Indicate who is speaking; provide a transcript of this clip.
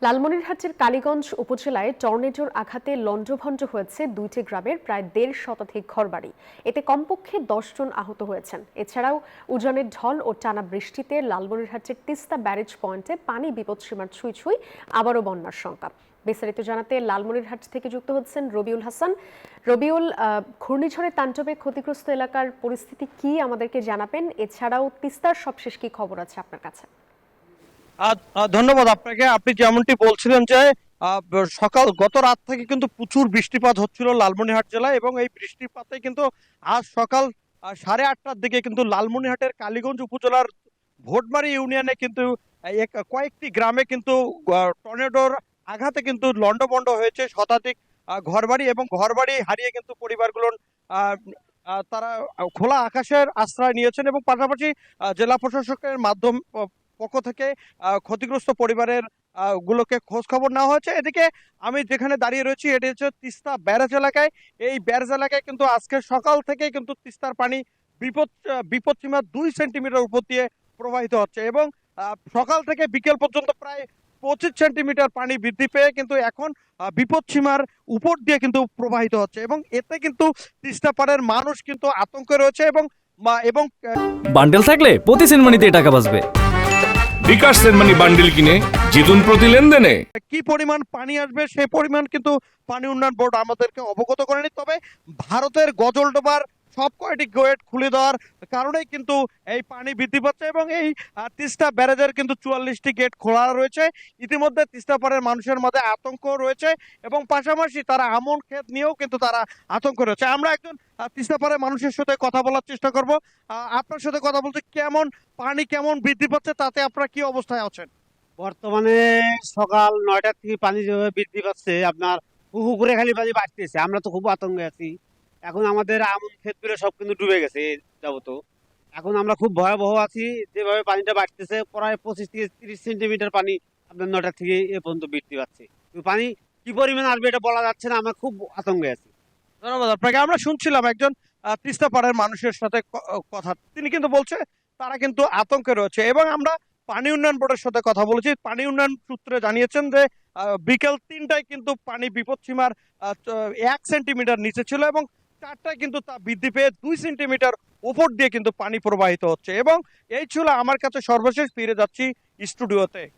Speaker 1: লালমনিরহাটের কালীগঞ্জ উপজেলায় টর্নেডোর আঘাতে লণ্ডভণ্ড হয়েছে ২টি গ্রামের প্রায় ১.৫ শতাধিক ঘরবাড়ি। এতে কমপক্ষে ১০ জন আহত হয়েছেন। এছাড়াও উজানের ঢল ও টানা বৃষ্টিতে লালমনিরহাটের তিস্তা ব্যারেজ পয়েন্টে পানি বিপদসীমার ছুঁই ছুঁই, আবারও বন্যার শঙ্কা। বিস্তারিত জানাতে লালমনিরহাট থেকে যুক্ত হচ্ছেন রবিউল হাসান। রবিউল, ঘূর্ণিঝড়ের তাণ্ডবে ক্ষতিগ্রস্ত এলাকার পরিস্থিতি কি আমাদেরকে জানাবেন? এছাড়াও তিস্তার সবশেষ কি খবর আছে আপনার কাছে?
Speaker 2: ধন্যবাদ আপনাকে। আপনি যেমনটি বলছিলেন যে গত রাত থেকে কিন্তু প্রচুর বৃষ্টিপাত হচ্ছিল লালমনিরহাট জেলায়, এবং এই বৃষ্টিপাতে কিন্তু আজ সকাল 8:30টার দিকে কিন্তু লালমনিরহাটের কালীগঞ্জ উপজেলার ভোটমারি ইউনিয়নে কিন্তু কয়েকটি গ্রামে কিন্তু টর্নেডোর আঘাতে কিন্তু লন্ডভন্ড হয়েছে শতাধিক ঘরবাড়ি, এবং ঘরবাড়ি হারিয়ে কিন্তু পরিবারগুলো তারা খোলা আকাশের আশ্রয় নিয়েছেন, এবং পাশাপাশি জেলা প্রশাসকের পক্ষ থেকে ক্ষতিগ্রস্ত পরিবারের গুলোকে খোঁজ খবর নেওয়া হয়েছে। এদিকে আমি যেখানে দাঁড়িয়ে রয়েছি এটি হচ্ছে তিস্তা ব্যারেজ এলাকায়। এই ব্যারেজ এলাকায় কিন্তু আজকে সকাল থেকে কিন্তু তিস্তার পানি বিপদসীমা 2 সেন্টিমিটার উপর দিয়ে প্রবাহিত হচ্ছে, এবং সকাল থেকে বিকেল পর্যন্ত প্রায় 25 সেন্টিমিটার পানি বৃদ্ধি পেয়ে কিন্তু এখন বিপদসীমার উপর দিয়ে কিন্তু প্রবাহিত হচ্ছে, এবং এতে কিন্তু তিস্তা পাড়ের মানুষ কিন্তু আতঙ্কে রয়েছে। এবং এবং
Speaker 3: বান্ডেল থাকলে প্রতি সেনমানিতে টাকা বাঁচবে।
Speaker 4: বিকাশ সেনমানি বান্ডেল কিনে জিতুন প্রতি লেনদেনে।
Speaker 2: কি পরিমাণ পানি আসবে সেই পরিমাণ কিন্তু পানি উন্নয়ন বোর্ড আমাদেরকে অবগত করেনি। তবে ভারতের গজলডোবার সব কয়টি গেট খুলে দেওয়ার কারণেই কিন্তু এই পানি বৃদ্ধি পাচ্ছে, এবং এই তিস্তা ব্যারেজের কিন্তু 44টি গেট খোলা রয়েছে। ইতিমধ্যে তিস্তা পাড়ের মানুষের মধ্যে আতঙ্ক রয়েছে, এবং পাশাপাশি তারা আমন ক্ষেত নিয়েও কিন্তু তারা আতঙ্ক রয়েছে। আমরা একজন তিস্তা পাড়ের মানুষের সাথে কথা বলার চেষ্টা করব। আপনার সাথে কথা বলতে পানি কেমন বৃদ্ধি পাচ্ছে, তাতে আপনারা কি অবস্থায় আছেন?
Speaker 5: বর্তমানে সকাল 9টার থেকে পানি যেভাবে বৃদ্ধি পাচ্ছে, আপনার পুকুরে খালি পানি বাড়তেছে। আমরা তো খুব আতঙ্কে আছি। এখন আমাদের আমন ক্ষেতগুলো সব কিন্তু ডুবে গেছে যাবত। এখন আমরা খুব ভয়াবহ আছি, যেভাবে পানিটা বাড়তেছে প্রায় 25 থেকে 30 সেন্টিমিটার পানি আপনার 9টা থেকে এ পর্যন্ত বৃদ্ধি পাচ্ছে। পানি কি পরিমাণ আসবে এটা বলা যাচ্ছে না, আমরা খুব আতঙ্কে আছি।
Speaker 2: ধন্যবাদ আপনাকে। আমরা শুনছিলাম একজন তিস্তা পাড়ের মানুষের সাথে কথা, তিনি কিন্তু বলছে তারা কিন্তু আতঙ্কে রয়েছে, এবং আমরা পানি উন্নয়ন বোর্ডের সাথে কথা বলেছি। পানি উন্নয়ন সূত্রে জানিয়েছেন যে বিকেল 3টায় কিন্তু পানি বিপদসীমার 1 সেন্টিমিটার নিচে ছিল, এবং 4টায় কিন্তু তা বৃদ্ধি পেয়ে 2 সেন্টিমিটার উপর দিয়ে কিন্তু পানি প্রবাহিত হচ্ছে। এবং এই ছিল আমার কাছে সর্বশেষ। ফিরে যাচ্ছি স্টুডিওতে।